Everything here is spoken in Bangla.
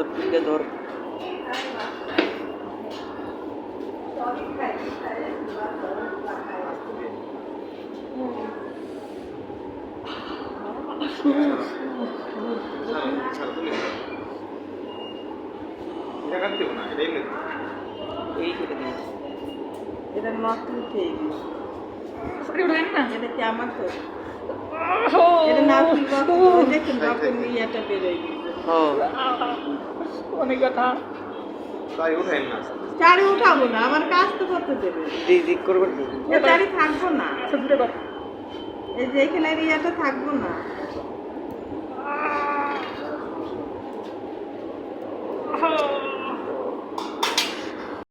ধর তুলে ধর এই কেটে দিই এটা নতুন খেয়ে দিই এটা কি আমার তো এটা না দেখুন রকম ইয়েটা বেরোয় অনেক কথা চারি উঠাবো না আমার কাজ তো করতে দেবে দিক করবেন চারি থাকবো না এই যে এখানে ইয়েটা থাকবো না Oh